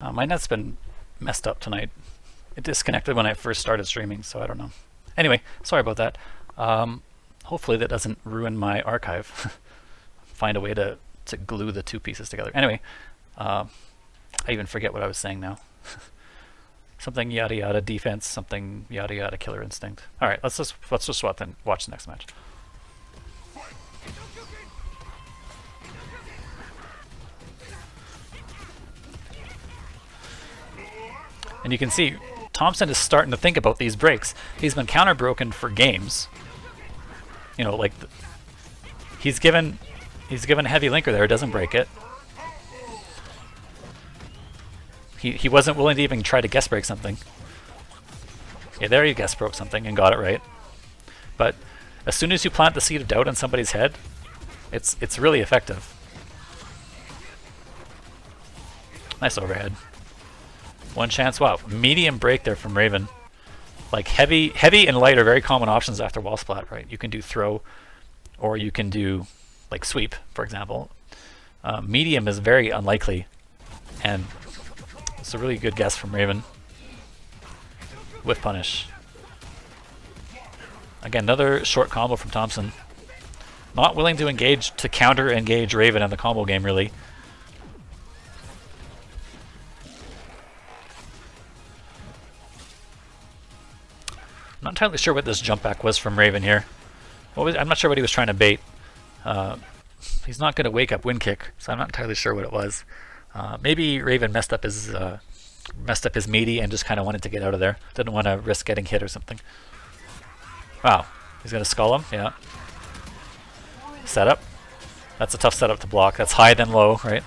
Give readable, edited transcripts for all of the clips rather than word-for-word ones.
My net's been messed up tonight. It disconnected when I first started streaming, so I don't know. Anyway, sorry about that. Hopefully that doesn't ruin my archive. Find a way to glue the two pieces together. Anyway, I even forget what I was saying now. Something yada yada defense, something yada yada killer instinct. All right, let's just watch the next match. And you can see Thompxson is starting to think about these breaks. He's been counter broken for games. You know, like he's given a heavy linker there, doesn't break it. He wasn't willing to even try to guess break something. Yeah, there he guess broke something and got it right. But as soon as you plant the seed of doubt in somebody's head, it's really effective. Nice overhead. One chance. Wow, medium break there from Raven. Like heavy and light are very common options after wall splat, right? You can do throw, or you can do like sweep, for example. Medium is very unlikely, and it's a really good guess from Raven. With punish. Again, another short combo from Thompxson. Not willing to engage, to counter engage Raven in the combo game, really. I'm not entirely sure what this jump back was from Raven here. I'm not sure what he was trying to bait. He's not going to wake up wind kick, so I'm not entirely sure what it was. Maybe Raven messed up his meaty and just kind of wanted to get out of there. Didn't want to risk getting hit or something. Wow, he's going to skull him. Yeah. Setup. That's a tough setup to block. That's high then low, right?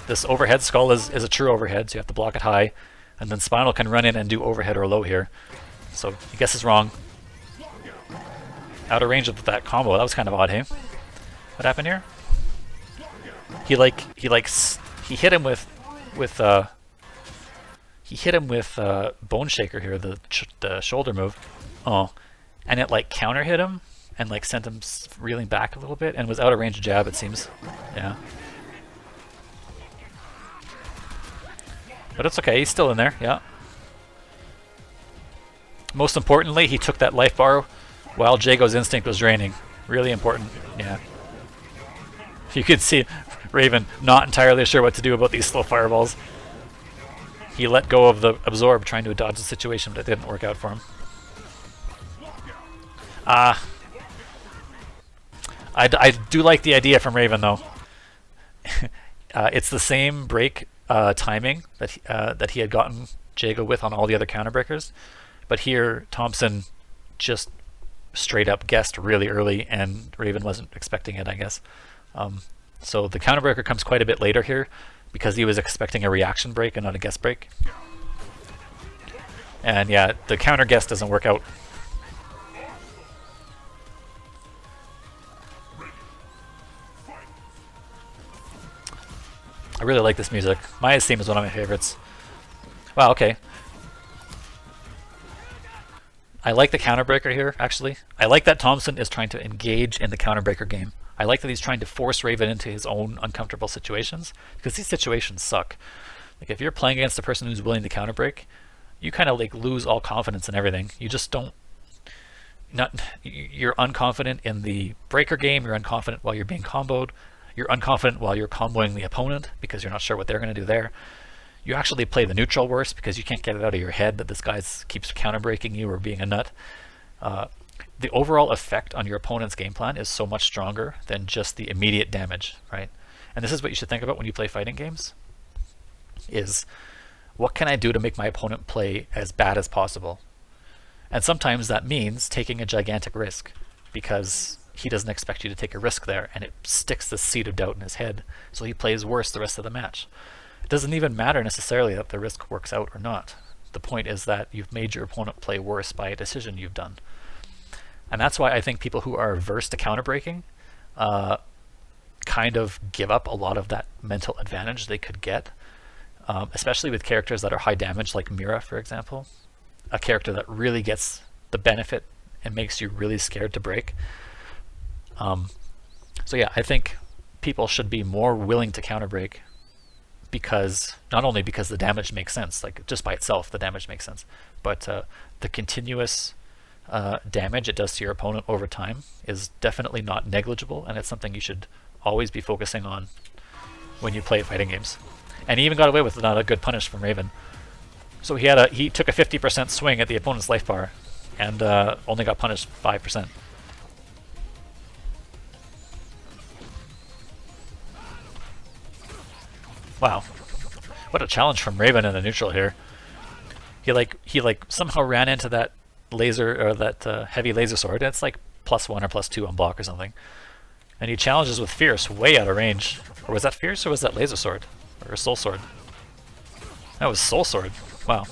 This overhead skull is a true overhead, so you have to block it high, and then Spinal can run in and do overhead or low here. So he guesses wrong. Out of range of that combo. That was kind of odd, hey? What happened here? He hit him with Bone Shaker here, the shoulder move. Oh, and it like counter hit him and like sent him reeling back a little bit and was out of range of jab, it seems. Yeah. But it's okay. He's still in there. Yeah. Most importantly, he took that life bar while Jago's instinct was draining. Really important. Yeah. You could see Raven not entirely sure what to do about these slow fireballs. He let go of the absorb trying to dodge the situation, but it didn't work out for him. I do like the idea from Raven, though. It's the same break timing that he had gotten Jago with on all the other counter breakers. But here, Thompxson just straight up guessed really early, and Raven wasn't expecting it, I guess. So the counter breaker comes quite a bit later here, because he was expecting a reaction break and not a guess break. And yeah, the counter guess doesn't work out. I really like this music. Maya's theme is one of my favorites. Wow, okay. I like the counterbreaker here, actually. I like that Thompxson is trying to engage in the counterbreaker game. I like that he's trying to force Raven into his own uncomfortable situations, because these situations suck. Like if you're playing against a person who's willing to counterbreak, you kind of like lose all confidence in everything. You just don't. You're unconfident in the breaker game. You're unconfident while you're being comboed. You're unconfident while you're comboing the opponent because you're not sure what they're going to do there. You actually play the neutral worse because you can't get it out of your head that this guy keeps counter-breaking you or being a nut. The overall effect on your opponent's game plan is so much stronger than just the immediate damage, right? And this is what you should think about when you play fighting games, is what can I do to make my opponent play as bad as possible? And sometimes that means taking a gigantic risk because he doesn't expect you to take a risk there, and it sticks the seed of doubt in his head, so he plays worse the rest of the match. It doesn't even matter necessarily that the risk works out or not. The point is that you've made your opponent play worse by a decision you've done. And that's why I think people who are averse to counterbreaking kind of give up a lot of that mental advantage they could get, especially with characters that are high damage, like Mira, for example. A character that really gets the benefit and makes you really scared to break. So yeah, I think people should be more willing to counterbreak because not only because the damage makes sense, like just by itself the damage makes sense, but the continuous damage it does to your opponent over time is definitely not negligible, and it's something you should always be focusing on when you play fighting games. And he even got away with not a good punish from Raven. So he took a 50% swing at the opponent's life bar and only got punished 5%. Wow, what a challenge from Raven in the neutral here. He somehow ran into that laser, or that heavy laser sword. It's like +1 or +2 on block or something. And he challenges with Fierce way out of range. Or was that Fierce or was that laser sword? Or soul sword? That was soul sword. Wow,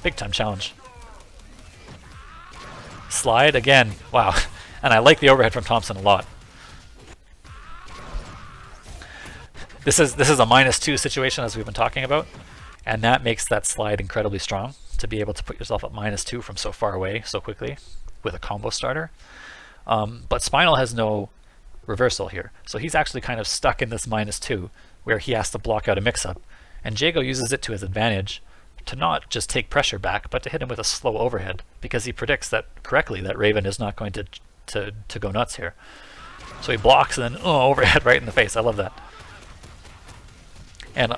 big time challenge. Slide again. Wow, and I like the overhead from Thompxson a lot. This is a -2 situation, as we've been talking about, and that makes that slide incredibly strong, to be able to put yourself at -2 from so far away so quickly with a combo starter. But Spinal has no reversal here, so he's actually kind of stuck in this -2 where he has to block out a mix-up, and Jago uses it to his advantage to not just take pressure back, but to hit him with a slow overhead, because he predicts that correctly that Raven is not going to go nuts here. So he blocks and then overhead right in the face. I love that. And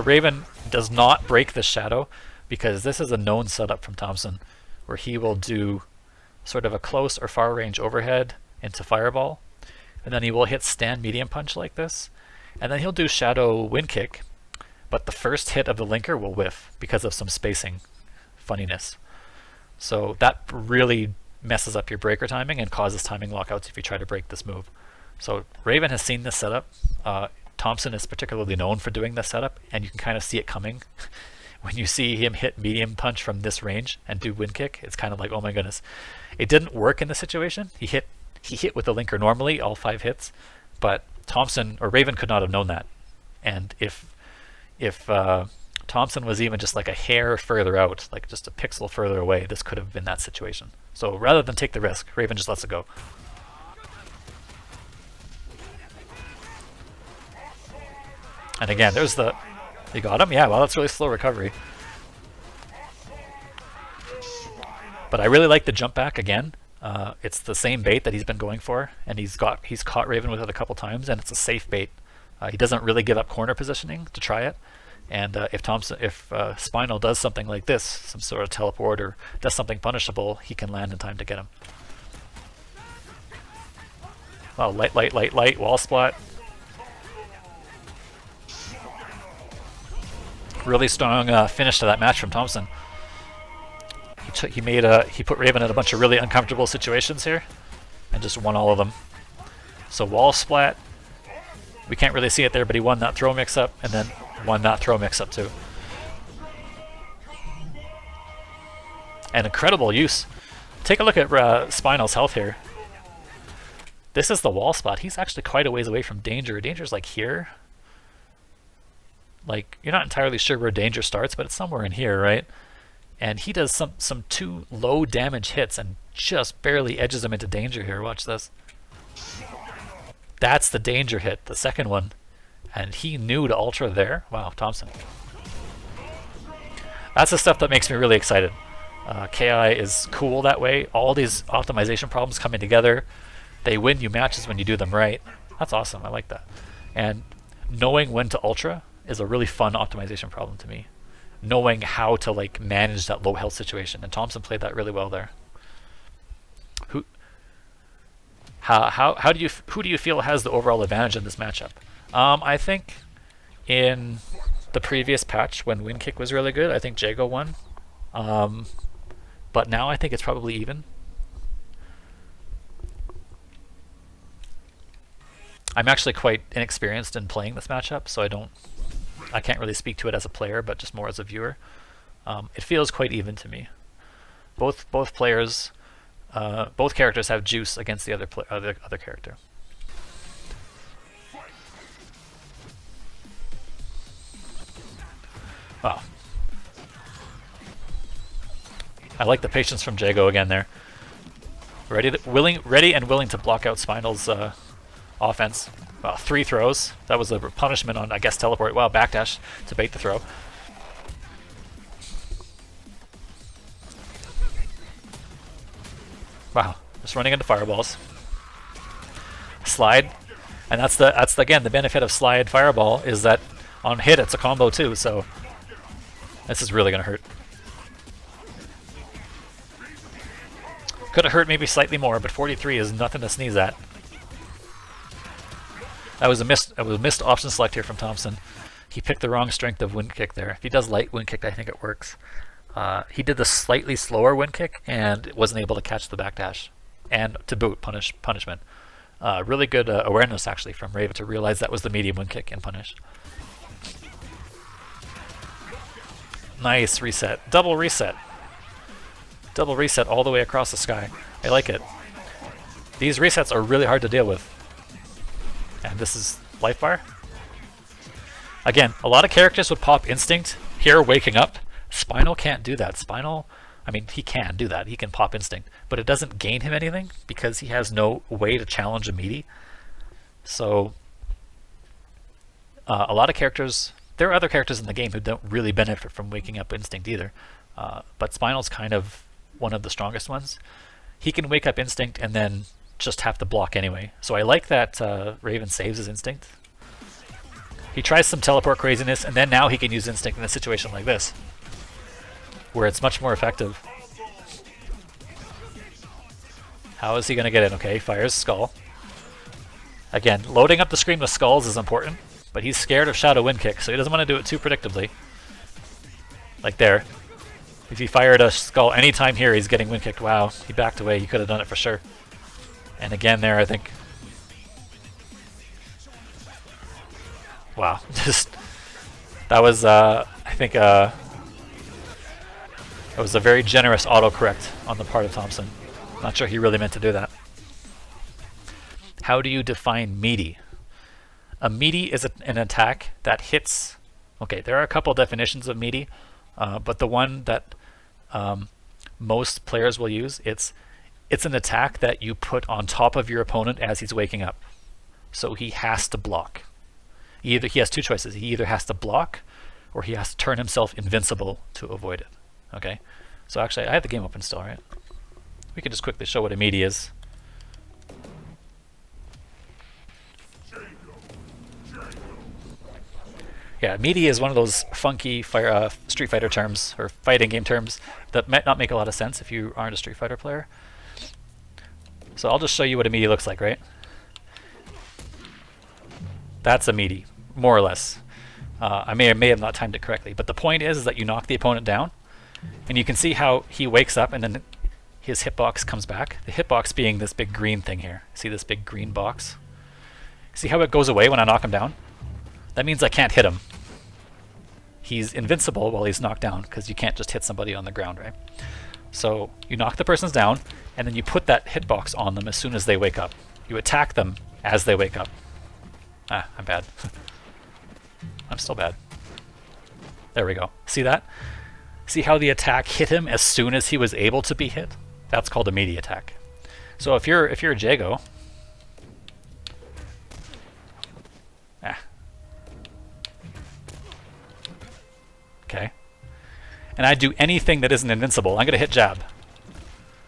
Raven does not break this shadow, because this is a known setup from Thompxson, where he will do sort of a close or far range overhead into fireball, and then he will hit stand medium punch like this, and then he'll do shadow wind kick, but the first hit of the linker will whiff because of some spacing funniness. So that really messes up your breaker timing and causes timing lockouts if you try to break this move. So Raven has seen this setup. Thompxson is particularly known for doing this setup, and you can kind of see it coming. When you see him hit medium punch from this range and do wind kick, it's kind of like, oh my goodness. It didn't work in this situation. He hit with the linker normally, all 5 hits, but Thompxson or Raven could not have known that. And if Thompxson was even just like a hair further out, like just a pixel further away, this could have been that situation. So rather than take the risk, Raven just lets it go. And again, there's the... You got him? Yeah, well, that's really slow recovery. But I really like the jump back again. It's the same bait that he's been going for, and he's caught Raven with it a couple times, and it's a safe bait. He doesn't really give up corner positioning to try it. And if Spinal does something like this, some sort of teleport or does something punishable, he can land in time to get him. Oh, light, wall splat. Really strong finish to that match from Thompxson. He put Raven in a bunch of really uncomfortable situations here, and just won all of them. So wall splat. We can't really see it there, but he won that throw mix-up, and then won that throw mix-up too. And incredible use. Take a look at Spinal's health here. This is the wall spot. He's actually quite a ways away from danger. Danger's like here. Like, you're not entirely sure where danger starts, but it's somewhere in here, right? And he does some 2 low damage hits and just barely edges him into danger here. Watch this. That's the danger hit, the second one. And he knew to ultra there. Wow, Thompxson. That's the stuff that makes me really excited. KI is cool that way. All these optimization problems coming together. They win you matches when you do them right. That's awesome. I like that. And knowing when to ultra is a really fun optimization problem to me. Knowing how to like manage that low health situation, and Thompxson played that really well there. Who do you feel has the overall advantage in this matchup? I think in the previous patch when wind kick was really good, I think Jago won. But now I think it's probably even. I'm actually quite inexperienced in playing this matchup, so I can't really speak to it as a player, but just more as a viewer. It feels quite even to me. Both players, both characters have juice against the other character. Wow. I like the patience from Jago again there. Ready and willing to block out Spinal's offense. well, 3 throws. That was a punishment on, I guess, teleport. Wow, backdash to bait the throw. Wow, just running into fireballs. Slide, and that's again the benefit of slide fireball is that on hit it's a combo too. So this is really gonna hurt. Could have hurt maybe slightly more, but 43 is nothing to sneeze at. That was a missed option select here from Thompxson. He picked the wrong strength of wind kick there. If he does light wind kick, I think it works. He did the slightly slower wind kick and wasn't able to catch the backdash, and to boot punishment. Really good awareness actually from Raven to realize that was the medium wind kick and punish. Nice reset, double reset. Double reset all the way across the sky. I like it. These resets are really hard to deal with. And this is life bar. Again, a lot of characters would pop instinct here waking up. Spinal can't do that. Spinal, I mean, he can do that. He can pop instinct, but it doesn't gain him anything because he has no way to challenge a meaty. So a lot of characters, there are other characters in the game who don't really benefit from waking up instinct either. But Spinal's kind of one of the strongest ones. He can wake up instinct and then just have to block anyway. So I like that Raven saves his instinct. He tries some teleport craziness, and then now he can use instinct in a situation like this, where it's much more effective. How is he going to get in? Okay, fires skull. Again, loading up the screen with skulls is important, but he's scared of shadow wind kick, so he doesn't want to do it too predictably. Like there. If he fired a skull anytime here, he's getting wind kicked. Wow, he backed away. He could have done it for sure. And again there, I think. Wow, just that was I think it was a very generous autocorrect on the part of Thompxson. Not sure he really meant to do that. How do you define meaty? A meaty is an attack that hits. Okay, there are a couple definitions of meaty, but the one that most players will use, it's an attack that you put on top of your opponent as he's waking up. So he has to block. He has two choices. He either has to block or he has to turn himself invincible to avoid it. Okay? So actually, I have the game open still, right? We can just quickly show what a meaty is. Yeah, meaty is one of those funky Street Fighter terms, or fighting game terms, that might not make a lot of sense if you aren't a Street Fighter player. So I'll just show you what a meaty looks like, right? That's a meaty, more or less. I may have not timed it correctly, but the point is that you knock the opponent down, and you can see how he wakes up and then his hitbox comes back. The hitbox being this big green thing here. See this big green box? See how it goes away when I knock him down? That means I can't hit him. He's invincible while he's knocked down, because you can't just hit somebody on the ground, right? So you knock the persons down, and then you put that hitbox on them as soon as they wake up. You attack them as they wake up. Ah, I'm bad. I'm still bad. There we go. See that? See how the attack hit him as soon as he was able to be hit? That's called a meaty attack. So if you're a Jago, okay, and I do anything that isn't invincible, I'm going to hit jab.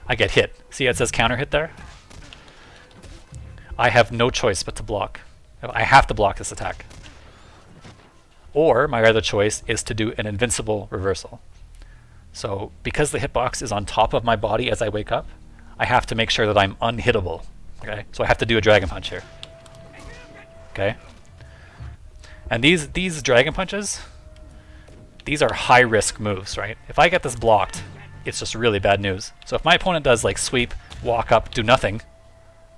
I get hit. See how it says counter hit there? I have no choice but to block. I have to block this attack. Or my other choice is to do an invincible reversal. So because the hitbox is on top of my body as I wake up, I have to make sure that I'm unhittable. Okay, so I have to do a dragon punch here. Okay, and these dragon punches, these are high risk moves, right? If I get this blocked, it's just really bad news. So if my opponent does like sweep, walk up, do nothing,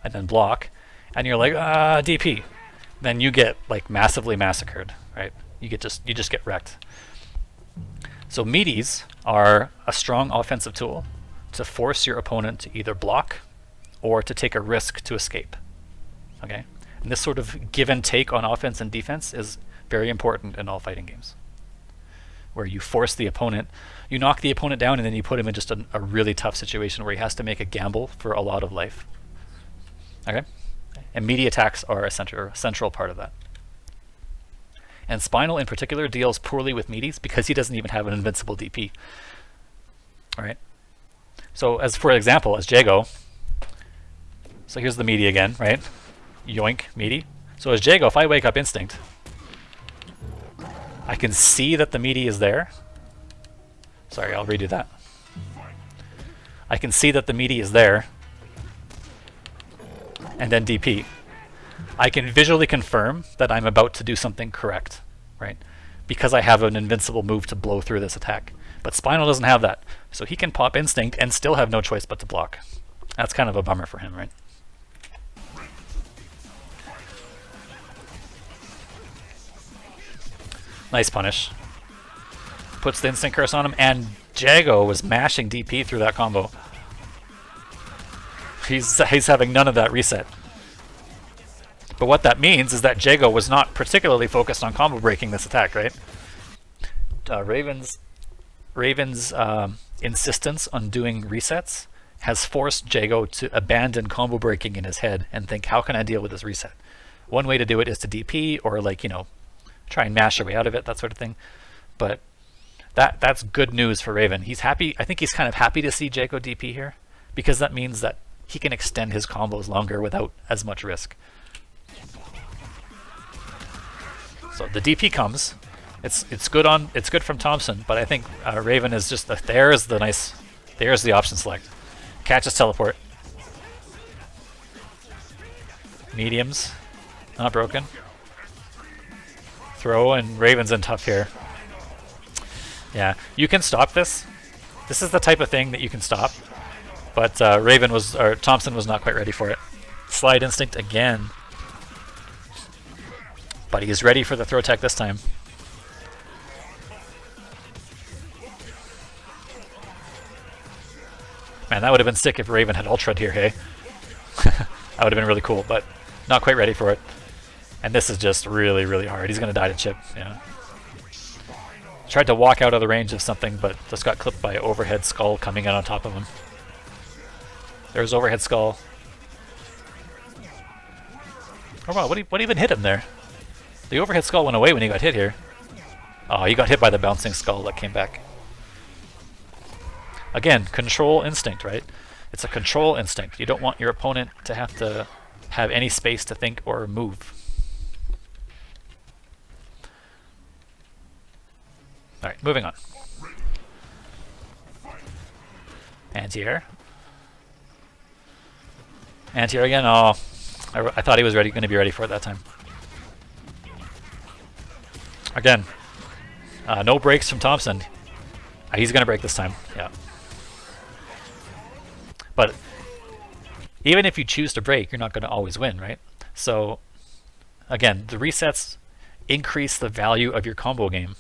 and then block, and you're like DP, then you get like massively massacred, right? You just get wrecked. So meaties are a strong offensive tool to force your opponent to either block or to take a risk to escape. Okay? And this sort of give and take on offense and defense is very important in all fighting games, where you force the opponent, you knock the opponent down, and then you put him in just a really tough situation where he has to make a gamble for a lot of life. Okay? And meaty attacks are a central part of that. And Spinal in particular deals poorly with meaties because he doesn't even have an invincible DP. All right. So as for example, as Jago, so here's the meaty again, right? Yoink, meaty. So as Jago, if I wake up instinct, I can see that the meaty is there. Sorry, I'll redo that. I can see that the meaty is there, and then DP. I can visually confirm that I'm about to do something correct, right? Because I have an invincible move to blow through this attack. But Spinal doesn't have that, so he can pop instinct and still have no choice but to block. That's kind of a bummer for him, right? Nice punish. Puts the instant curse on him, and Jago was mashing DP through that combo. He's having none of that reset. But what that means is that Jago was not particularly focused on combo breaking this attack, right? Raven's insistence on doing resets has forced Jago to abandon combo breaking in his head and think, how can I deal with this reset? One way to do it is to DP or, like, you know, try and mash your way out of it, that sort of thing. But that's good news for Raven. He's happy. I think he's kind of happy to see Jago DP here, because that means that he can extend his combos longer without as much risk. So the DP comes. It's good from Thompxson, but I think Raven is just there's the option select. Catches teleport. Mediums, not broken. Throw, and Raven's in tough here. Yeah, you can stop this. This is the type of thing that you can stop, but Thompxson was not quite ready for it. Slide instinct again, but he's ready for the throw tech this time. Man, that would have been sick if Raven had ultra'd here, hey? That would have been really cool, but not quite ready for it. And this is just really, really hard. He's going to die to chip, yeah. Tried to walk out of the range of something, but just got clipped by overhead skull coming in on top of him. There's overhead skull. Oh wow, what even hit him there? The overhead skull went away when he got hit here. Oh, he got hit by the bouncing skull that came back. Again, control instinct, right? It's a control instinct. You don't want your opponent to have any space to think or move. Alright, moving on. Anti-air. Anti-air again. Oh, I thought he was going to be ready for it that time. Again, no breaks from Thompxson. He's going to break this time, yeah. But even if you choose to break, you're not going to always win, right? So, again, the resets increase the value of your combo game.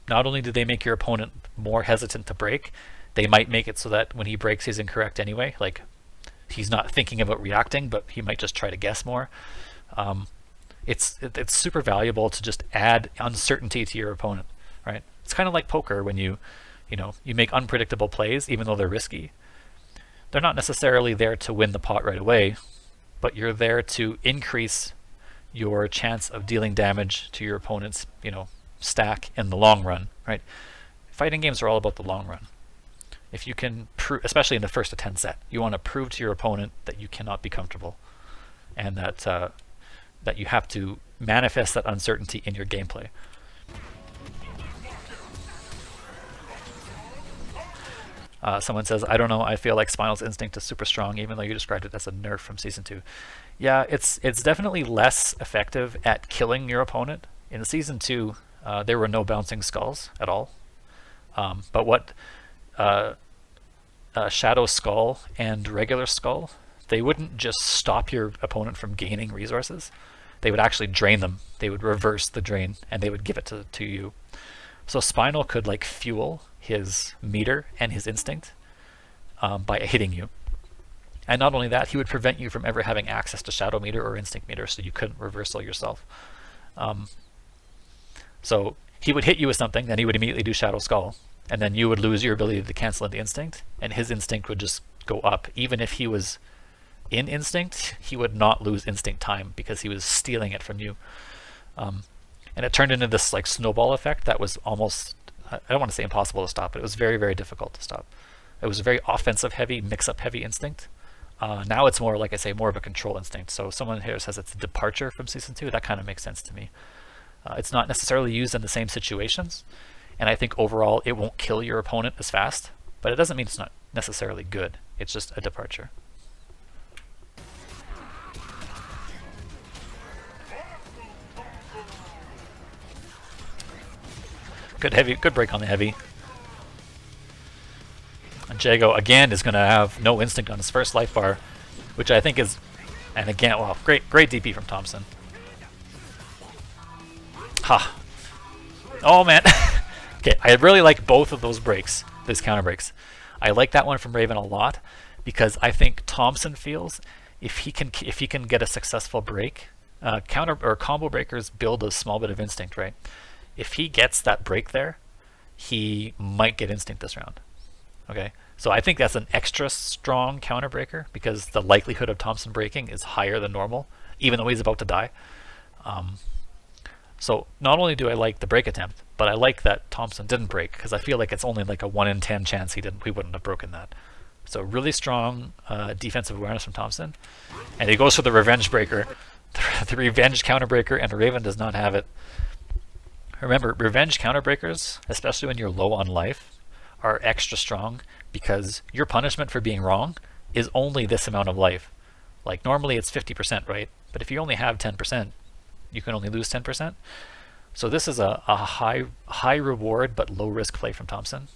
Not only do they make your opponent more hesitant to break, they might make it so that when he breaks, he's incorrect anyway. Like, he's not thinking about reacting, but he might just try to guess more. It's super valuable to just add uncertainty to your opponent, right? It's kind of like poker when you make unpredictable plays, even though they're risky. They're not necessarily there to win the pot right away, but you're there to increase your chance of dealing damage to your opponent's, stack in the long run, right? Fighting games are all about the long run. If you can prove, especially in the first to 10 set, you want to prove to your opponent that you cannot be comfortable, and that you have to manifest that uncertainty in your gameplay. Someone says, I don't know, I feel like Spinal's instinct is super strong, even though you described it as a nerf from Season 2. Yeah, it's definitely less effective at killing your opponent. In Season 2, there were no bouncing skulls at all. But what Shadow Skull and Regular Skull, they wouldn't just stop your opponent from gaining resources. They would actually drain them. They would reverse the drain, and they would give it to you. So Spinal could like fuel his meter and his instinct by hitting you. And not only that, he would prevent you from ever having access to Shadow Meter or Instinct Meter, so you couldn't reversal yourself. So he would hit you with something, then he would immediately do Shadow Skull, and then you would lose your ability to cancel into Instinct, and his Instinct would just go up, even if he was in instinct, he would not lose instinct time because he was stealing it from you. And it turned into this like snowball effect that was almost, I don't want to say impossible to stop, but it was very, very difficult to stop. It was a very offensive heavy, mix-up heavy instinct. Now it's more, like I say, more of a control instinct. So someone here says it's a departure from Season 2. That kind of makes sense to me. It's not necessarily used in the same situations, and I think overall it won't kill your opponent as fast, but it doesn't mean it's not necessarily good. It's just a departure. Good heavy, good break on the heavy. And Jago again is going to have no instinct on his first life bar, which I think is, and again, wow, great DP from Thompxson. Ha! Oh man. Okay, I really like both of those breaks, those counter breaks. I like that one from Raven a lot because I think Thompxson feels if he can get a successful break, counter or combo breakers build a small bit of instinct, right? If he gets that break there, he might get instinct this round. Okay, so I think that's an extra strong counter breaker because the likelihood of Thompxson breaking is higher than normal, even though he's about to die. So not only do I like the break attempt, but I like that Thompxson didn't break because I feel like it's only like a 1 in 10 chance he wouldn't have broken that. So really strong defensive awareness from Thompxson, and he goes for the revenge breaker, the revenge counter breaker, and Raven does not have it. Remember, revenge counter breakers, especially when you're low on life, are extra strong because your punishment for being wrong is only this amount of life. Like normally it's 50%, right? But if you only have 10%, you can only lose 10%. So this is a high reward but low risk play from Thompxson.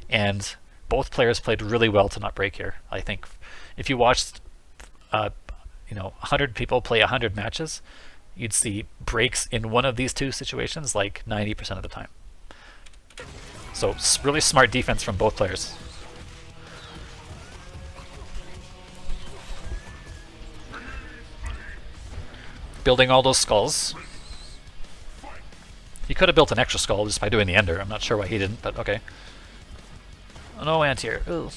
And both players played really well to not break here. I think if you watched 100 people play 100 matches, you'd see breaks in one of these two situations like 90% of the time. So really smart defense from both players. Building all those skulls. He could have built an extra skull just by doing the ender. I'm not sure why he didn't, but okay. Oh, no anti-air. Ooh.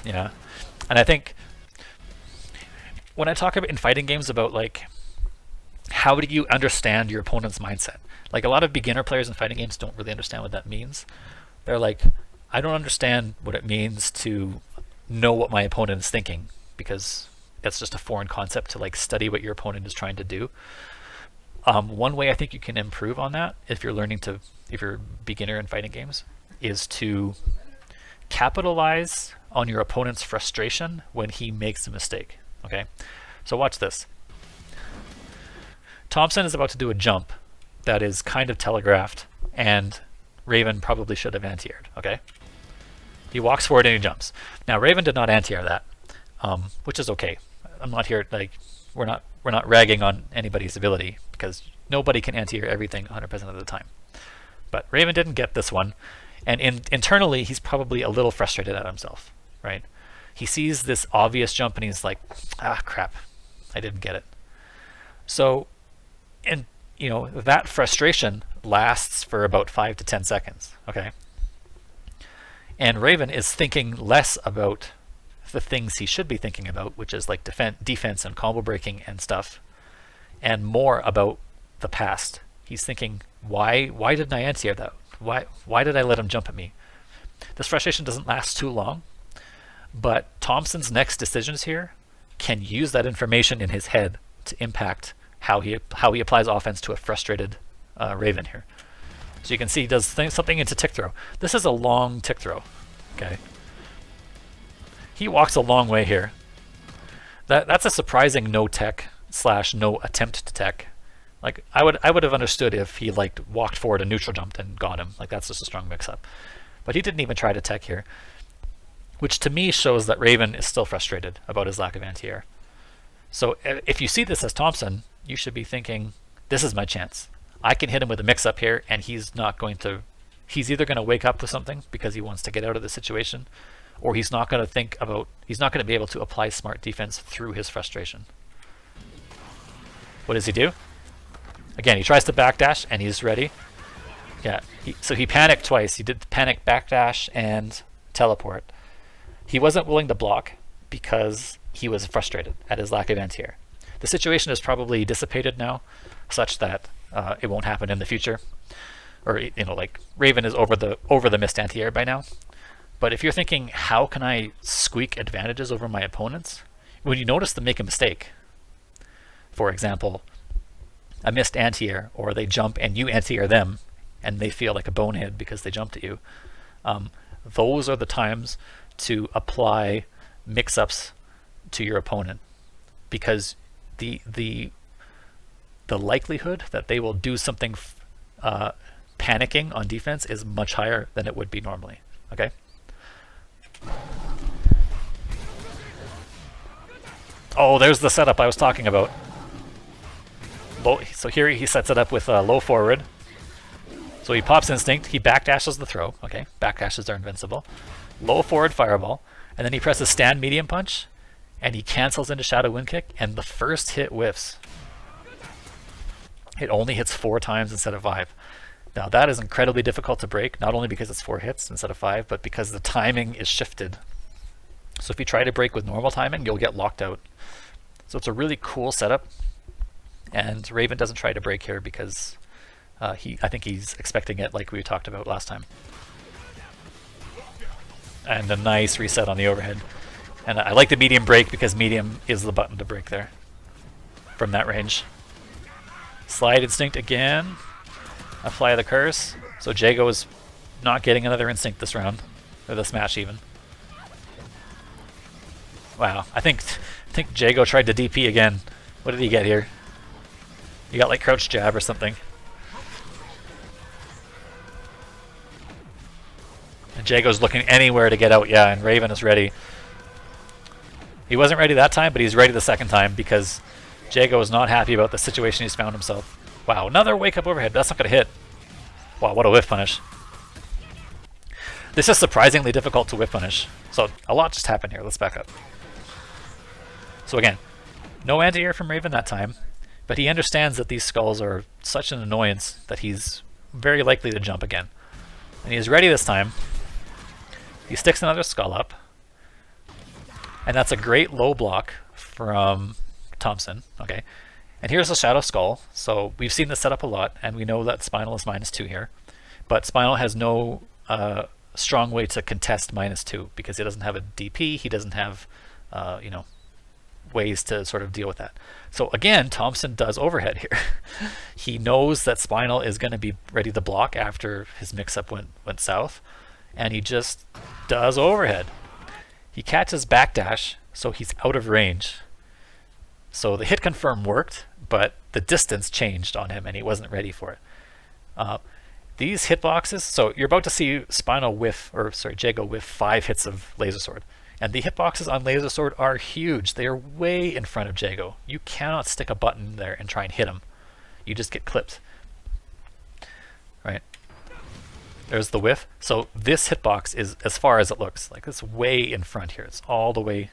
Yeah. And I think when I talk about in fighting games about like how do you understand your opponent's mindset, like a lot of beginner players in fighting games don't really understand what that means. They're like, I don't understand what it means to know what my opponent is thinking because that's just a foreign concept to like study what your opponent is trying to do. One way I think you can improve on that if you're a beginner in fighting games is to capitalize on your opponent's frustration when he makes a mistake. Okay, so watch this. Thompxson is about to do a jump that is kind of telegraphed, and Raven probably should have anti-aired. Okay, he walks forward and he jumps. Now Raven did not anti-air that, which is okay. I'm not here like we're not ragging on anybody's ability because nobody can anti-air everything 100% of the time. But Raven didn't get this one, and internally he's probably a little frustrated at himself, right? He sees this obvious jump and he's like, ah, crap, I didn't get it. So, and that frustration lasts for about 5 to 10 seconds, okay? And Raven is thinking less about the things he should be thinking about, which is like defense and combo breaking and stuff, and more about the past. He's thinking, why didn't I anti-air that? Why did I let him jump at me? This frustration doesn't last too long, but Thompson's next decisions here can use that information in his head to impact how he applies offense to a frustrated Raven here. So you can see he does something into tick throw. This is a long tick throw. Okay, he walks a long way here. That's a surprising no tech / no attempt to tech. Like I would have understood if he like walked forward and neutral jumped and got him. Like that's just a strong mix up. But he didn't even try to tech here, which to me shows that Raven is still frustrated about his lack of anti-air. So if you see this as Thompxson, you should be thinking, this is my chance. I can hit him with a mix up here and he's either going to wake up with something because he wants to get out of the situation, or he's not going to be able to apply smart defense through his frustration. What does he do? Again, he tries to backdash and he's ready. Yeah, so he panicked twice. He did the panic backdash and teleport. He wasn't willing to block because he was frustrated at his lack of anti-air. The situation is probably dissipated now, such that it won't happen in the future. Or, you know, like Raven is over the missed anti-air by now. But if you're thinking, how can I squeak advantages over my opponents? When you notice them make a mistake, for example, a missed anti-air, or they jump and you anti-air them, and they feel like a bonehead because they jumped at you, those are the times to apply mix-ups to your opponent, because the likelihood that they will do something panicking on defense is much higher than it would be normally. Okay. Oh, there's the setup I was talking about. So here he sets it up with low forward. So he pops instinct, he backdashes the throw. Okay, backdashes are invincible. Low forward fireball, and then he presses stand medium punch, and he cancels into shadow wind kick, and the first hit whiffs. It only hits 4 times instead of 5. Now that is incredibly difficult to break, not only because it's 4 hits instead of 5, but because the timing is shifted. So if you try to break with normal timing, you'll get locked out. So it's a really cool setup, and Raven doesn't try to break here because I think he's expecting it, like we talked about last time. And a nice reset on the overhead. And I like the medium break because medium is the button to break there from that range. Slide instinct again. Apply the curse. So Jago is not getting another instinct this round, or this match even. Wow, I think Jago tried to DP again. What did he get here? He got like crouch jab or something. And Jago's looking anywhere to get out, yeah, and Raven is ready. He wasn't ready that time, but he's ready the second time because Jago is not happy about the situation he's found himself. Wow, another wake up overhead. That's not going to hit. Wow, what a whiff punish. This is surprisingly difficult to whiff punish. So a lot just happened here. Let's back up. So again, no anti-air from Raven that time, but he understands that these skulls are such an annoyance that he's very likely to jump again. And he's ready this time. He sticks another skull up. And that's a great low block from Thompxson. Okay. And here's a Shadow Skull. So we've seen this set up a lot, and we know that Spinal is -2 here. But Spinal has no strong way to contest -2 because he doesn't have a DP. He doesn't have, you know, ways to sort of deal with that. So again, Thompxson does overhead here. He knows that Spinal is going to be ready to block after his mix-up went south, and he just does overhead. He catches backdash, so he's out of range. So the hit confirm worked, but the distance changed on him, and he wasn't ready for it. These hitboxes, so you're about to see Spinal whiff, or sorry, Jago whiff 5 hits of Laser Sword. And the hitboxes on Laser Sword are huge. They are way in front of Jago. You cannot stick a button there and try and hit him. You just get clipped. Right? There's the whiff. So this hitbox is as far as it looks. Like it's way in front here. It's all the way.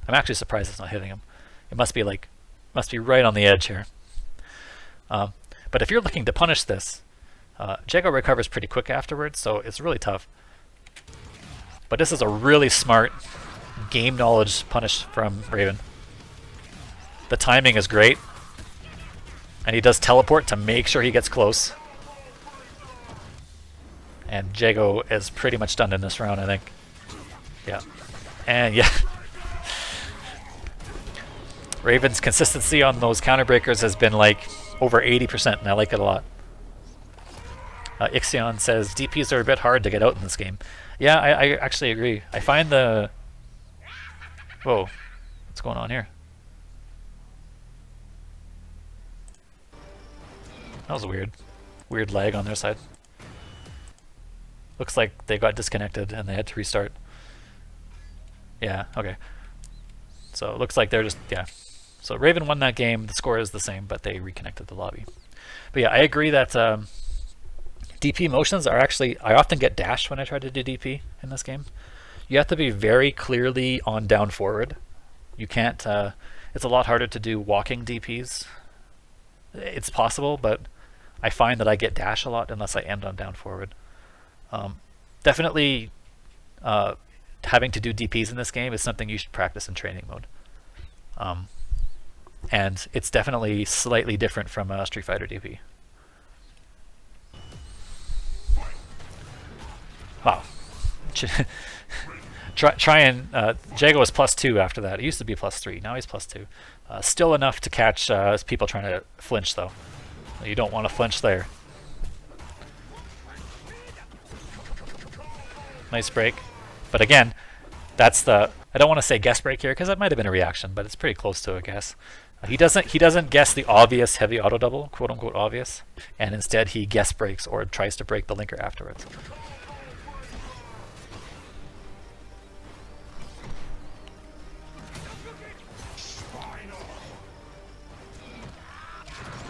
I'm actually surprised it's not hitting him. It must be right on the edge here. But if you're looking to punish this, Jago recovers pretty quick afterwards, so it's really tough. But this is a really smart game knowledge punish from Raven. The timing is great. And he does teleport to make sure he gets close. And Jago is pretty much done in this round, I think. Yeah. And yeah. Raven's consistency on those counter breakers has been like over 80%, and I like it a lot. Ixion says, DPs are a bit hard to get out in this game. Yeah, I actually agree. I find the... Whoa, what's going on here? That was weird. Weird lag on their side. Looks like they got disconnected and they had to restart. Yeah, okay. So it looks like they're just, yeah. So Raven won that game. The score is the same, but they reconnected the lobby. But yeah, I agree that DP motions are actually, I often get dashed when I try to do DP in this game. You have to be very clearly on down forward. You can't, it's a lot harder to do walking DPs. It's possible, but I find that I get dash a lot unless I end on down forward. Definitely having to do DPs in this game is something you should practice in training mode. And it's definitely slightly different from a Street Fighter DP. Wow. Try and Jago was +2 after that. It used to be +3. Now he's +2. Still enough to catch people trying to flinch, though. You don't want to flinch there. Nice break. But again, that's the... I don't want to say guess break here because that might have been a reaction, but it's pretty close to a guess. He doesn't guess the obvious heavy auto double, quote unquote obvious, and instead he guess breaks or tries to break the linker afterwards.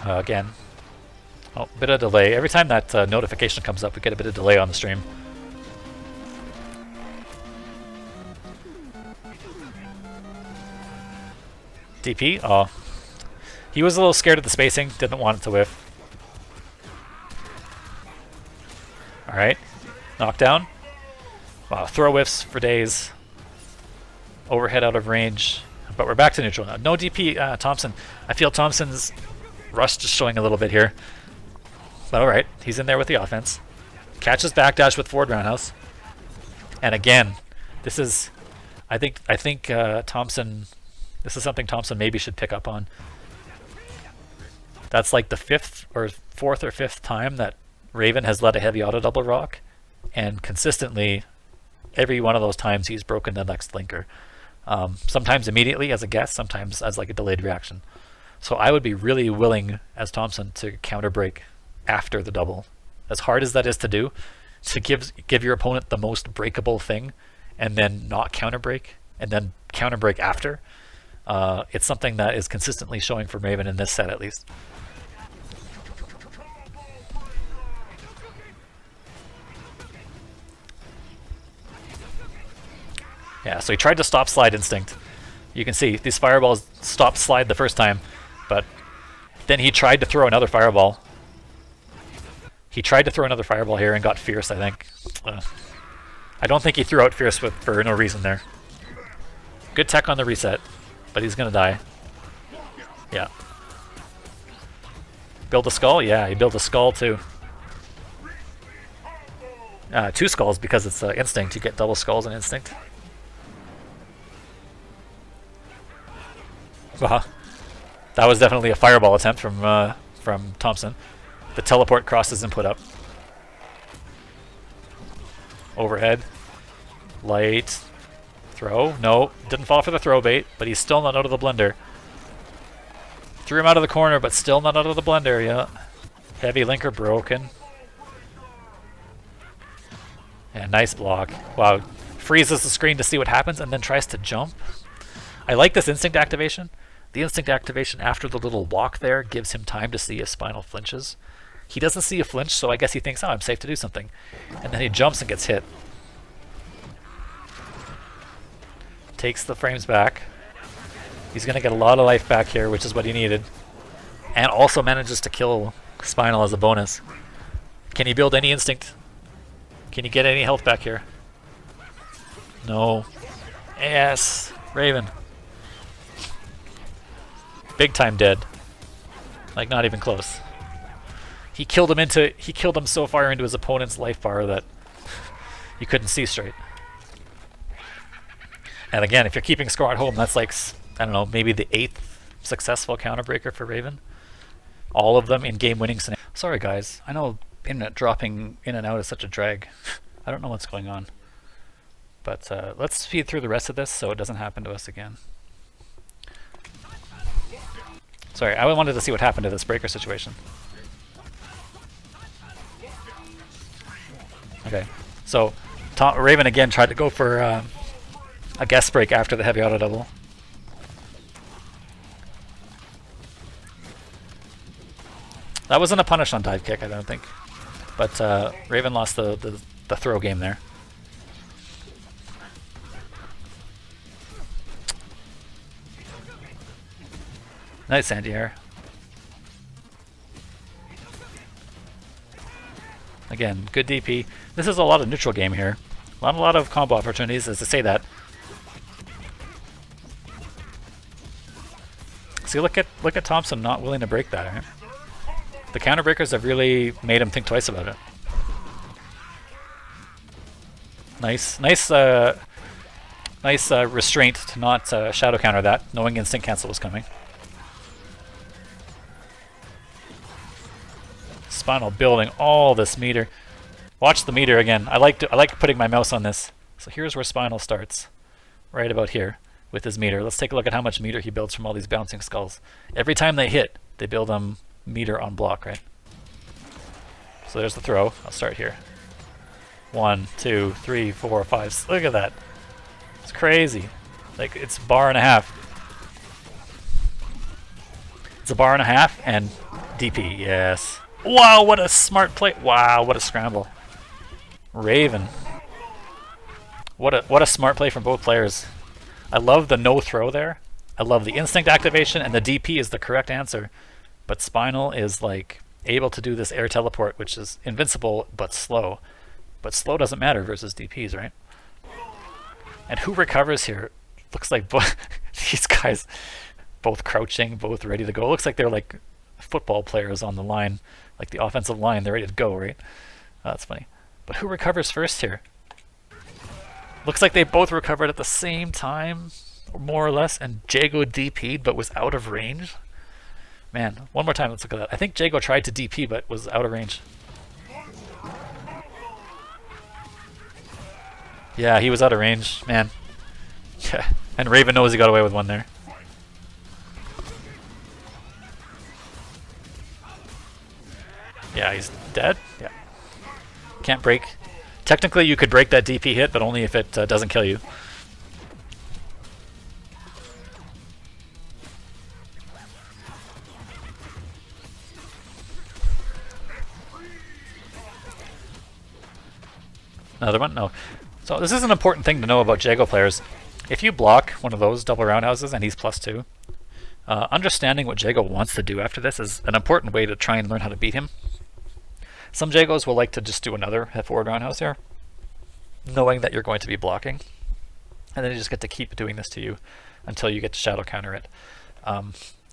Again, oh, bit of delay. Every time that notification comes up, we get a bit of delay on the stream. DP? Oh. He was a little scared of the spacing, didn't want it to whiff. Alright. Knockdown. Wow, throw whiffs for days. Overhead out of range. But we're back to neutral now. No DP, Thompxson. I feel Thompson's rust just showing a little bit here. But alright, he's in there with the offense. Catches backdash with forward roundhouse. And again, this is... I think Thompxson... This is something Thompxson maybe should pick up on. That's like the fourth or fifth time that Raven has let a heavy auto double rock, and consistently, every one of those times he's broken the next linker. Sometimes immediately as a guess, sometimes as like a delayed reaction. So I would be really willing as Thompxson to counter break after the double. As hard as that is to do, to give your opponent the most breakable thing, and then not counter break, and then counter break after. It's something that is consistently showing from Raven in this set, at least. Yeah, so he tried to stop slide instinct. You can see these fireballs stopped slide the first time, but then he tried to throw another fireball. He tried to throw another fireball here and got fierce, I think. I don't think he threw out fierce for no reason there. Good tech on the reset. But he's gonna die. Yeah. Build a skull? Yeah, he built a skull too. 2 skulls because it's instinct. You get double skulls in instinct. That was definitely a fireball attempt from Thompxson. The teleport crosses and put up. Overhead. Light. Throw. No, didn't fall for the throw bait, but he's still not out of the blender. Threw him out of the corner, but still not out of the blender, yeah. Heavy linker broken. And nice block. Wow, freezes the screen to see what happens and then tries to jump. I like this instinct activation. The instinct activation after the little walk there gives him time to see if Spinal flinches. He doesn't see a flinch, so I guess he thinks, oh, I'm safe to do something. And then he jumps and gets hit. Takes the frames back. He's going to get a lot of life back here, which is what he needed. And also manages to kill Spinal as a bonus. Can he build any instinct? Can he get any health back here? No. Yes! Raven. Big time dead. Like not even close. He killed him so far into his opponent's life bar that you couldn't see straight. And again, if you're keeping score at home, that's like, I don't know, maybe the 8th successful counterbreaker for Raven. All of them in game-winning scenarios. Sorry guys, I know internet dropping in and out is such a drag. I don't know what's going on. But let's speed through the rest of this so it doesn't happen to us again. Sorry, I wanted to see what happened to this breaker situation. Okay, so Raven again tried to go for a guess break after the heavy auto double. That wasn't a punish on dive kick, I don't think. But Raven lost the throw game there. Nice anti-air. Again, good DP. This is a lot of neutral game here. Not a lot of combo opportunities, as to say that. See, look at Thompxson not willing to break that. Right? The counter breakers have really made him think twice about it. Nice restraint to not shadow counter that, knowing instant cancel was coming. Spinal building all this meter. Watch the meter again. I like putting my mouse on this. So here's where Spinal starts, right about here with his meter. Let's take a look at how much meter he builds from all these bouncing skulls. Every time they hit, they build meter on block, right? So there's the throw. I'll start here. 1, 2, 3, 4, 5. Look at that. It's crazy. Like, it's a bar and a half. It's a bar and a half and DP. Yes. Wow, what a smart play. Wow, what a scramble. Raven. What a smart play from both players. I love the no throw there. I love the instinct activation, and the DP is the correct answer. But Spinal is like able to do this air teleport, which is invincible but slow. But slow doesn't matter versus DPs, right? And who recovers here? Looks like these guys both crouching, both ready to go. Looks like they're like football players on the line, like the offensive line. They're ready to go, right? Oh, that's funny. But who recovers first here? Looks like they both recovered at the same time, or more or less, and Jago DP'd but was out of range. Man, one more time, let's look at that. I think Jago tried to DP but was out of range. Yeah, he was out of range, man. Yeah, and Raven knows he got away with one there. Yeah, he's dead. Yeah. Can't break. Technically, you could break that DP hit, but only if it doesn't kill you. Another one? No. So this is an important thing to know about Jago players. If you block one of those double roundhouses and he's +2, understanding what Jago wants to do after this is an important way to try and learn how to beat him. Some Jagos will like to just do another forward roundhouse here, knowing that you're going to be blocking, and then you just get to keep doing this to you until you get to shadow counter it.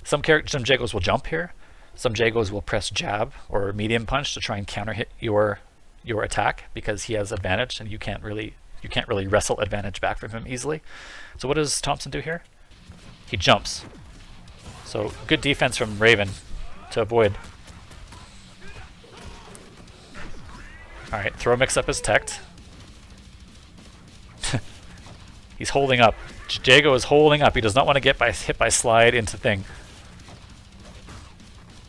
Some Jagos will jump here. Some Jagos will press jab or medium punch to try and counter hit your attack because he has advantage and you can't really wrestle advantage back from him easily. So what does Thompxson do here? He jumps. So good defense from Raven to avoid. Alright, throw mix up is teched. He's holding up. Jago is holding up. He does not want to get hit by slide into thing.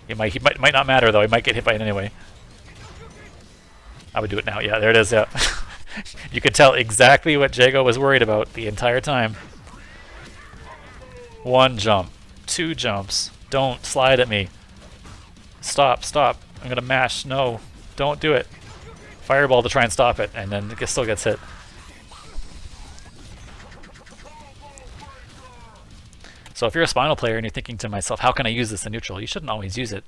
He might not matter though. He might get hit by it anyway. I would do it now. Yeah, there it is. Yeah. You could tell exactly what Jago was worried about the entire time. 1 jump, 2 jumps. Don't slide at me. Stop, stop. I'm gonna mash. No, don't do it. Fireball to try and stop it, and then it still gets hit. So if you're a Spinal player and you're thinking to myself, how can I use this in neutral? You shouldn't always use it,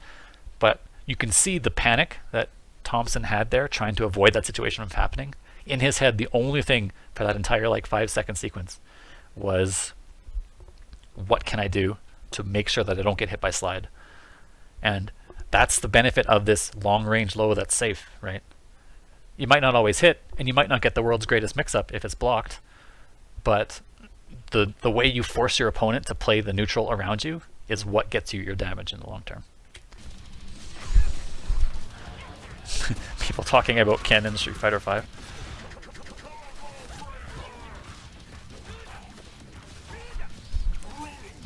but you can see the panic that Thompxson had there trying to avoid that situation from happening. In his head, the only thing for that entire like 5-second sequence was, what can I do to make sure that I don't get hit by slide? And that's the benefit of this long range low that's safe, right? You might not always hit, and you might not get the world's greatest mix-up if it's blocked, but the way you force your opponent to play the neutral around you is what gets you your damage in the long term. People talking about Ken in Street Fighter V.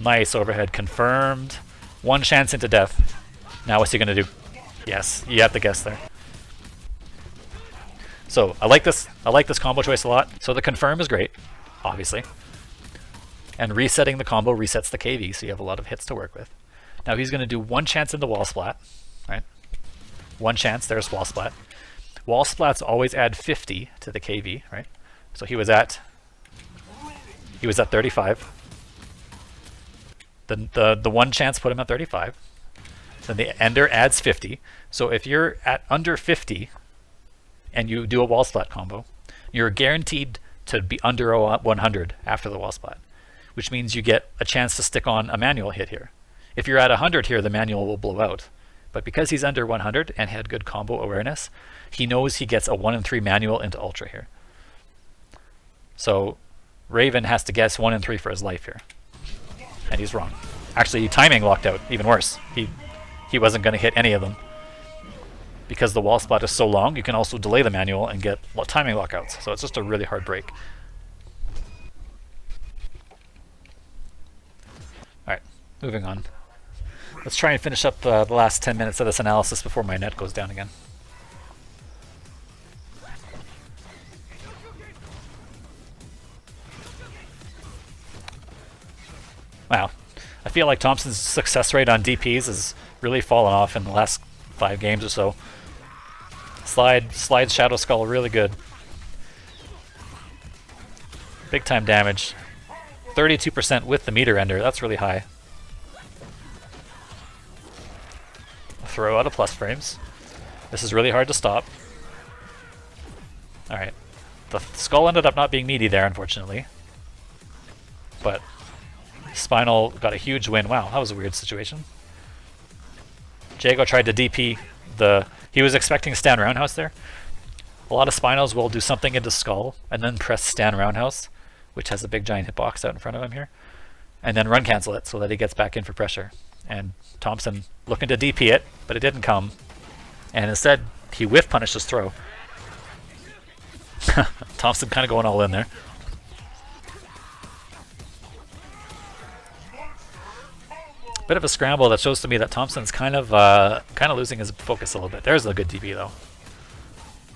Nice overhead, confirmed. 1 chance into death. Now what's he gonna do? Yes, you have to guess there. So I like this combo choice a lot. So the confirm is great, obviously. And resetting the combo resets the KV, so you have a lot of hits to work with. Now he's gonna do 1 chance into wall splat, right? 1 chance, there's wall splat. Wall splats always add 50 to the KV, right? So he was at 35. The 1 chance put him at 35. Then the ender adds 50. So if you're at under 50 and you do a wall splat combo, you're guaranteed to be under 100 after the wall spot, which means you get a chance to stick on a manual hit here. If you're at 100 here, the manual will blow out. But because he's under 100 and had good combo awareness, he knows he gets a 1 in 3 manual into Ultra here. So Raven has to guess 1 in 3 for his life here. And he's wrong. Actually, timing locked out, even worse. He wasn't going to hit any of them. Because the wall spot is so long, you can also delay the manual and get timing lockouts. So it's just a really hard break. Alright, moving on. Let's try and finish up the last 10 minutes of this analysis before my net goes down again. Wow. I feel like Thompson's success rate on DPs has really fallen off in the last 5 games or so. Slide Shadow Skull really good. Big time damage. 32% with the meter ender, that's really high. Throw out of plus frames. This is really hard to stop. Alright. The skull ended up not being meaty there, unfortunately. But Spinal got a huge win. Wow, that was a weird situation. Jago tried to DP the... He was expecting stand roundhouse there. A lot of Spinals will do something into skull and then press stand roundhouse, which has a big giant hitbox out in front of him here, and then run cancel it so that he gets back in for pressure. And Thompson looking to DP it, but it didn't come. And instead, he whiff punished his throw. Thompson kind of going all in there. Bit of a scramble that shows to me that Thompson's kind of losing his focus a little bit. There's a good DP though.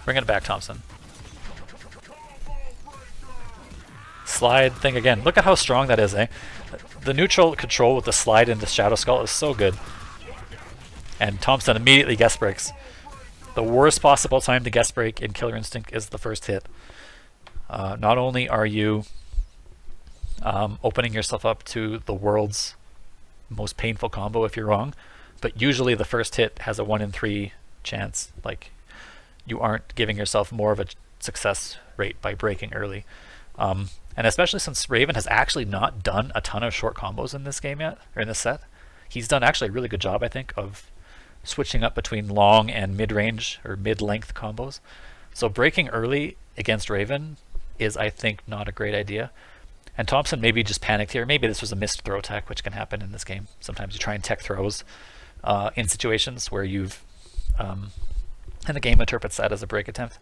Bring it back, Thompson. Slide thing again. Look at how strong that is, eh? The neutral control with the slide into Shadow Skull is so good. And Thompson immediately guest breaks. The worst possible time to guest break in Killer Instinct is the first hit. Not only are you opening yourself up to the world's most painful combo if you're wrong, but usually the first hit has a 1 in 3 chance. Like, you aren't giving yourself more of a success rate by breaking early. And especially since Raven has actually not done a ton of short combos in this game yet, or in this set. He's done actually a really good job, I think, of switching up between long and mid-range or mid-length combos. So breaking early against Raven is, I think, not a great idea. And Thompson maybe just panicked here. Maybe this was a missed throw tech, which can happen in this game. Sometimes you try and tech throws in situations where you've... and the game interprets that as a break attempt.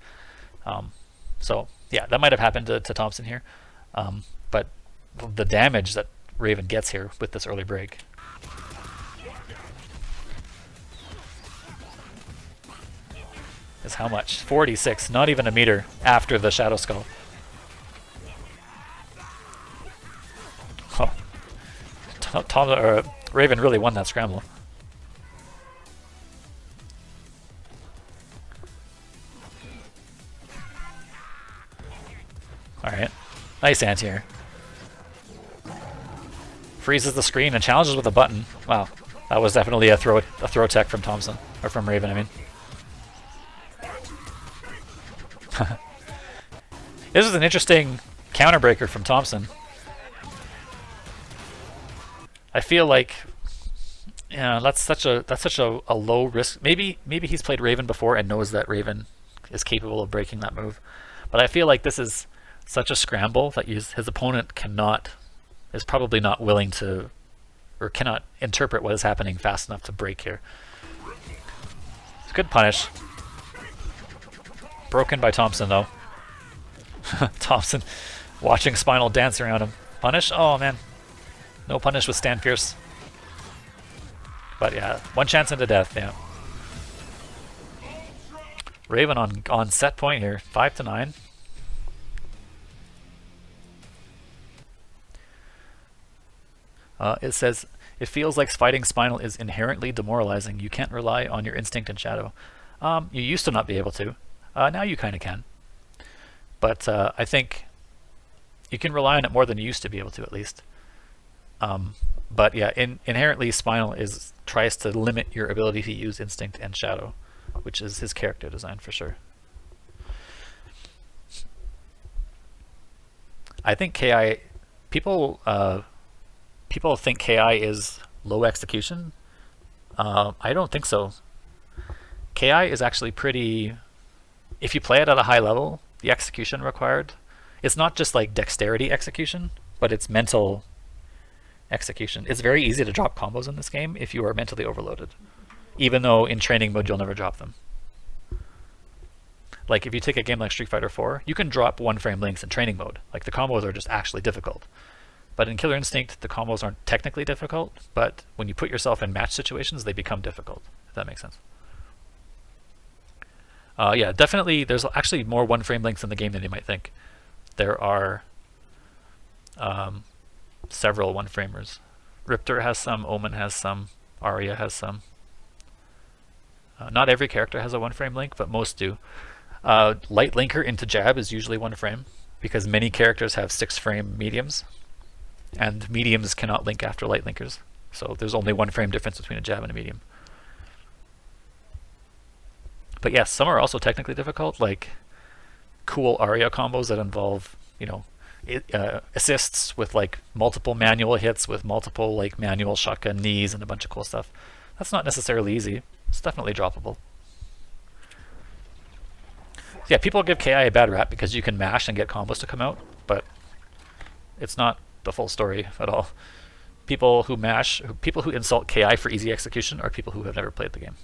So, yeah, that might have happened to Thompson here. But the damage that Raven gets here with this early break... is how much? 46, not even a meter after the Shadow Skull. Oh. Raven really won that scramble. Alright. Nice anti-air. Freezes the screen and challenges with a button. Wow. That was definitely a throw tech from Thompson. Or from Raven, I mean. This is an interesting counter breaker from Thompson. I feel like, yeah, that's such a low risk. Maybe he's played Raven before and knows that Raven is capable of breaking that move. But I feel like this is such a scramble that his opponent is probably not willing to, or cannot interpret what is happening fast enough to break here. It's a good punish. Broken by Thompson though. Thompson watching Spinal dance around him. Punish? Oh man. No punish with Stand Fierce. But yeah, one chance into death, yeah. Raven on set point here, 5-9. It says, it feels like fighting Spinal is inherently demoralizing. You can't rely on your instinct and shadow. You used to not be able to. Now you kind of can. But I think you can rely on it more than you used to be able to, at least. But yeah, inherently Spinal tries to limit your ability to use instinct and shadow, which is his character design for sure. I think KI people people think KI is low execution. I don't think so. KI is actually pretty. If you play it at a high level, the execution required, it's not just like dexterity execution, but it's mental execution. It's very easy to drop combos in this game if you are mentally overloaded, even though in training mode you'll never drop them. Like if you take a game like Street Fighter 4, you can drop one frame links in training mode. Like the combos are just actually difficult. But in Killer Instinct, the combos aren't technically difficult, but when you put yourself in match situations, they become difficult, if that makes sense. Yeah, definitely there's actually more one frame links in the game than you might think. There are several one framers. Riptor has some, Omen has some, Arya has some. Not every character has a one frame link, but most do. Light linker into jab is usually one frame because many characters have 6 frame mediums, and mediums cannot link after light linkers. So there's only one frame difference between a jab and a medium. But yes, some are also technically difficult, like cool Arya combos that involve, you know, assists with like multiple manual hits with multiple like manual shotgun knees and a bunch of cool stuff. That's not necessarily easy. It's definitely droppable. So yeah, people give KI a bad rap because you can mash and get combos to come out, but it's not the full story at all. People who people who insult KI for easy execution are people who have never played the game.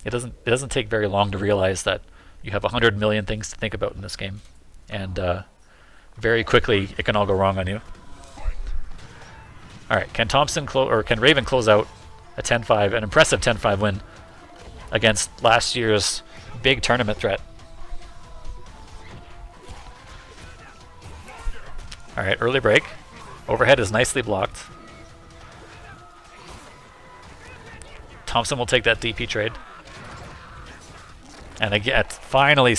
It doesn't take very long to realize that you have 100 million things to think about in this game, and very quickly it can all go wrong on you. All right, can can Raven close out a 10-5, an impressive 10-5 win against last year's big tournament threat? All right, early break. Overhead is nicely blocked. Thompxson will take that DP trade. And again, finally,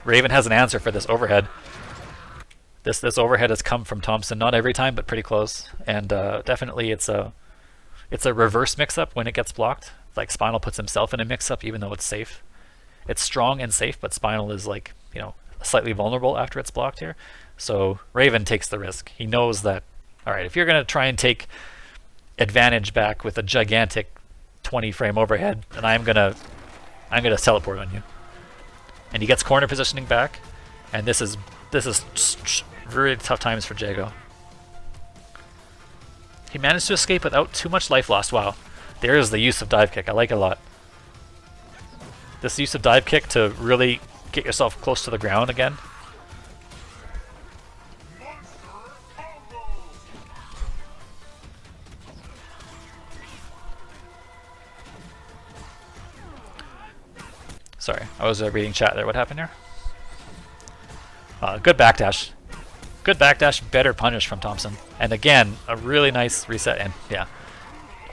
Raven has an answer for this overhead. This overhead has come from Thompxson, not every time, but pretty close. And definitely, it's a reverse mix-up when it gets blocked. Like Spinal puts himself in a mix-up, even though it's safe. It's strong and safe, but Spinal is like, you know, slightly vulnerable after it's blocked here. So Raven takes the risk. He knows that, all right, if you're going to try and take advantage back with a gigantic 20-frame overhead, then I'm gonna teleport on you. And he gets corner positioning back, and this is really tough times for Jago. He managed to escape without too much life lost. Wow, there is the use of dive kick. I like it a lot. This use of dive kick to really get yourself close to the ground again. Sorry, I was reading chat there. What happened here? Good backdash. Good backdash, better punish from Thompxson. And again, a really nice reset. And yeah,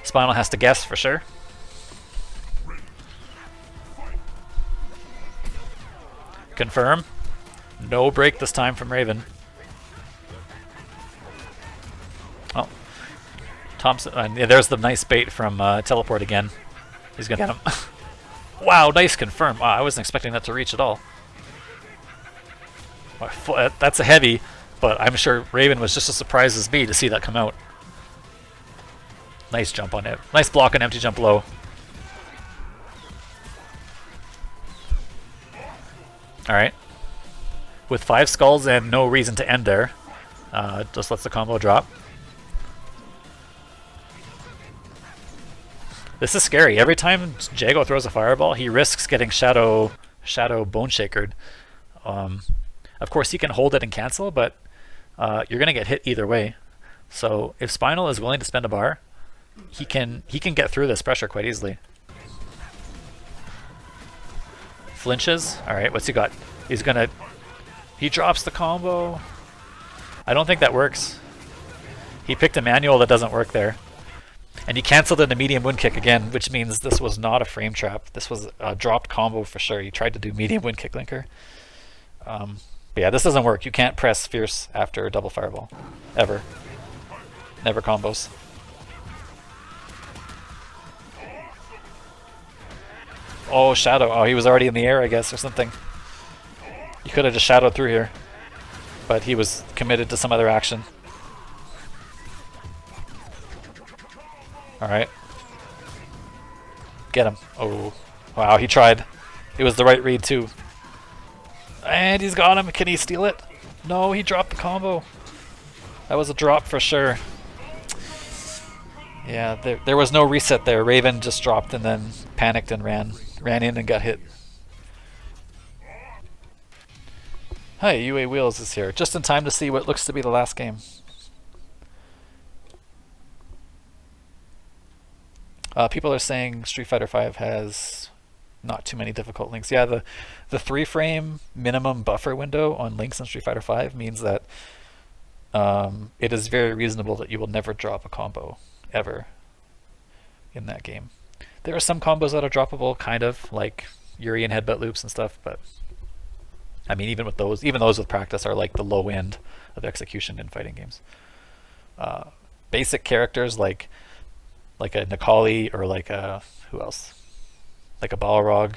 Spinal has to guess for sure. Confirm. No break this time from Raven. Oh, Thompxson. Yeah, there's the nice bait from Teleport again. He's gonna get him. Wow, nice confirm. Wow, I wasn't expecting that to reach at all. That's a heavy, but I'm sure Raven was just as surprised as me to see that come out. Nice jump on it. Nice block and empty jump low. Alright. With 5 skulls and no reason to end there, just lets the combo drop. This is scary. Every time Jago throws a fireball, he risks getting Shadow Bone Shakered. Of course, he can hold it and cancel, but you're going to get hit either way. So if Spinal is willing to spend a bar, he can get through this pressure quite easily. Flinches. All right, what's he got? He drops the combo. I don't think that works. He picked a manual that doesn't work there. And he canceled in a medium wind kick again, which means this was not a frame trap. This was a dropped combo for sure. He tried to do medium wind kick linker. But yeah, this doesn't work. You can't press Fierce after a double fireball. Ever. Never combos. Oh, Shadow. Oh, he was already in the air, I guess, or something. You could have just shadowed through here. but he was committed to some other action. Alright. Get him. Oh. Wow, he tried. It was the right read too. And he's got him. Can he steal it? No, he dropped the combo. That was a drop for sure. Yeah, there was no reset there. Raven just dropped and then panicked and ran in and got hit. Hi, UA Wheels is here. Just in time to see what looks to be the last game. People are saying Street Fighter V has not too many difficult links. Yeah, the 3-frame minimum buffer window on links in Street Fighter V means that it is very reasonable that you will never drop a combo ever in that game. There are some combos that are droppable, kind of, like Yuri and headbutt loops and stuff, but I mean, even those with practice are like the low end of execution in fighting games. Basic characters like a Nikali or like a, who else? Like a Balrog.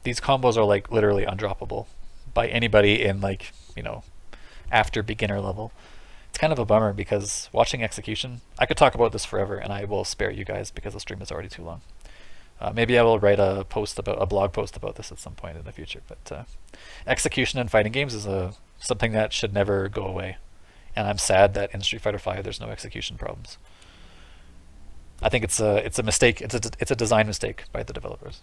These combos are like literally undroppable by anybody in like, you know, after beginner level. It's kind of a bummer because watching execution, I could talk about this forever and I will spare you guys because the stream is already too long. Maybe I will write a blog post about this at some point in the future, but execution in fighting games is something that should never go away. And I'm sad that in Street Fighter V there's no execution problems. I think it's a mistake. It's a design mistake by the developers.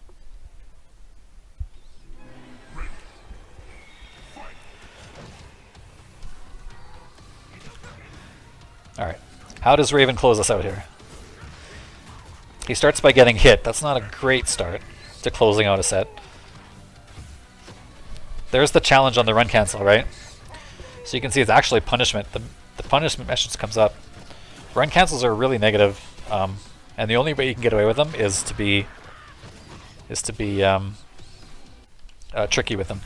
All right, how does Raven close us out here? He starts by getting hit. That's not a great start to closing out a set. There's the challenge on the run cancel, right? So you can see it's actually punishment. The punishment message comes up. Run cancels are really negative, and the only way you can get away with them is to be tricky with them.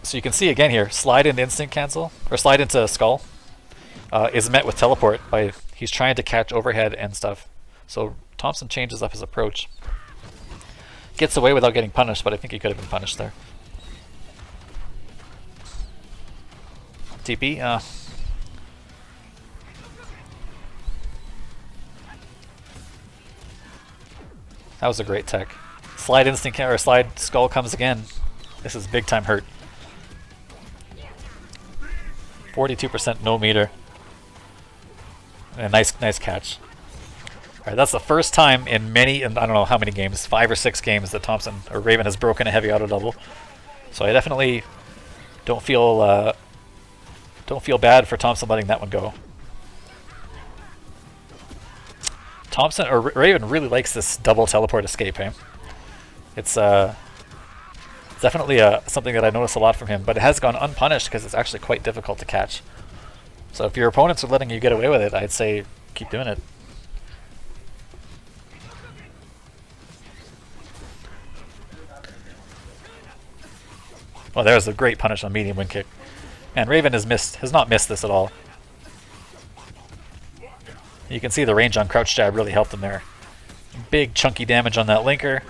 So you can see again here, slide into instinct cancel or slide into skull is met with teleport by he's trying to catch overhead and stuff. So Thompxson changes up his approach. Gets away without getting punished, but I think he could have been punished there. TP? That was a great tech. Slide instinct or slide skull comes again. This is big time hurt. 42% no meter. And a nice catch. Alright, that's the first time in many, and I don't know how many games, 5 or 6 games that Thompxson or Raven has broken a heavy auto double. So I definitely don't feel bad for Thompxson letting that one go. Thompxson or Raven really likes this double teleport escape, hey? It's definitely something that I notice a lot from him, but it has gone unpunished because it's actually quite difficult to catch. So if your opponents are letting you get away with it, I'd say keep doing it. Well, there's a great punish on medium wind kick. And Raven has not missed this at all. You can see the range on crouch jab really helped him there. Big chunky damage on that linker.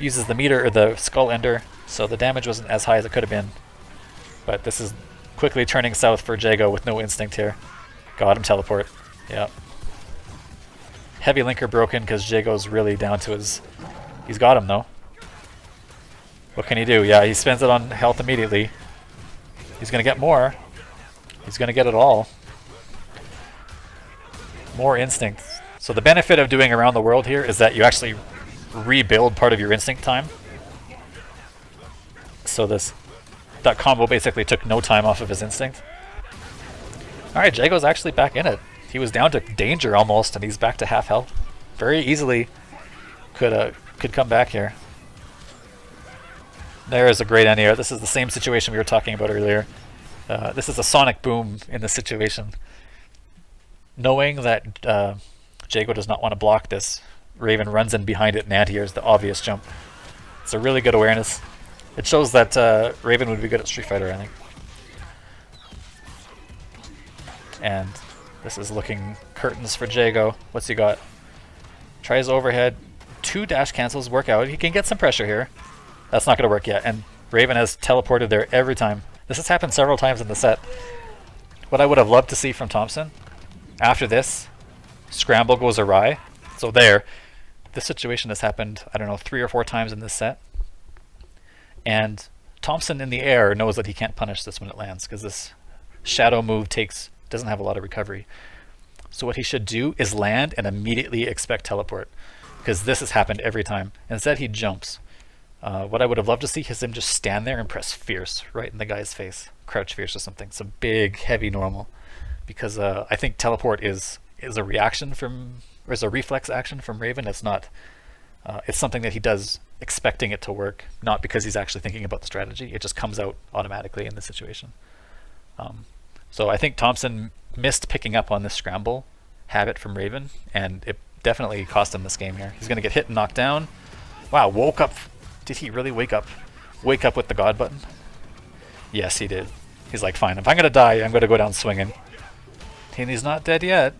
Uses the meter or the skull ender, so the damage wasn't as high as it could have been. But this is quickly turning south for Jago with no instinct here. Got him teleport. Yeah. Heavy linker broken because Jago's really down to his... He's got him though. What can he do? Yeah, he spends it on health immediately. He's going to get more. He's going to get it all. More instinct. So the benefit of doing around the world here is that you actually rebuild part of your instinct time. So that combo basically took no time off of his instinct. Alright, Jago's actually back in it. He was down to danger almost, and he's back to half health. Very easily could come back here. There is a great anti-air. This is the same situation we were talking about earlier. This is a sonic boom in this situation. Knowing that Jago does not want to block this, Raven runs in behind it and anti-airs the obvious jump. It's a really good awareness. It shows that Raven would be good at Street Fighter, I think. And this is looking curtains for Jago. What's he got? Tries overhead. 2 dash cancels work out. He can get some pressure here. That's not going to work yet. And Raven has teleported there every time. This has happened several times in the set. What I would have loved to see from Thompxson, after this, scramble goes awry. So there, this situation has happened, I don't know, 3 or 4 times in this set. And Thompxson in the air knows that he can't punish this when it lands, because this shadow move doesn't have a lot of recovery. So what he should do is land and immediately expect teleport, because this has happened every time. Instead he jumps. What I would have loved to see is him just stand there and press fierce right in the guy's face. Crouch fierce or something. Some big, heavy normal. Because I think teleport is a reaction from, or is a reflex action from Raven. It's not, it's something that he does expecting it to work, not because he's actually thinking about the strategy. It just comes out automatically in this situation. So I think Thompxson missed picking up on this scramble habit from Raven, and it definitely cost him this game here. He's going to get hit and knocked down. Wow, woke up. Did he really wake up? Wake up with the God button? Yes, he did. He's like, fine, if I'm going to die, I'm going to go down swinging. And he's not dead yet.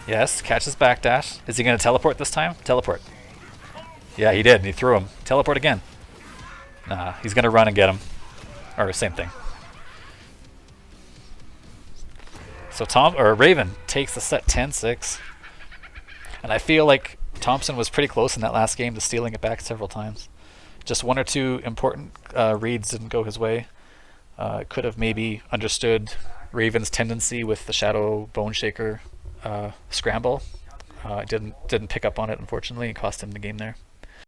Yes, catches backdash. Is he going to teleport this time? Teleport. Yeah, he did, and he threw him. Teleport again. Nah, he's going to run and get him. Or same thing. So Raven takes the set 10-6. And I feel like Thompxson was pretty close in that last game to stealing it back several times. Just 1 or 2 important reads didn't go his way. Could have maybe understood Raven's tendency with the Shadow Bone Shaker scramble. Didn't pick up on it, unfortunately. It cost him the game there.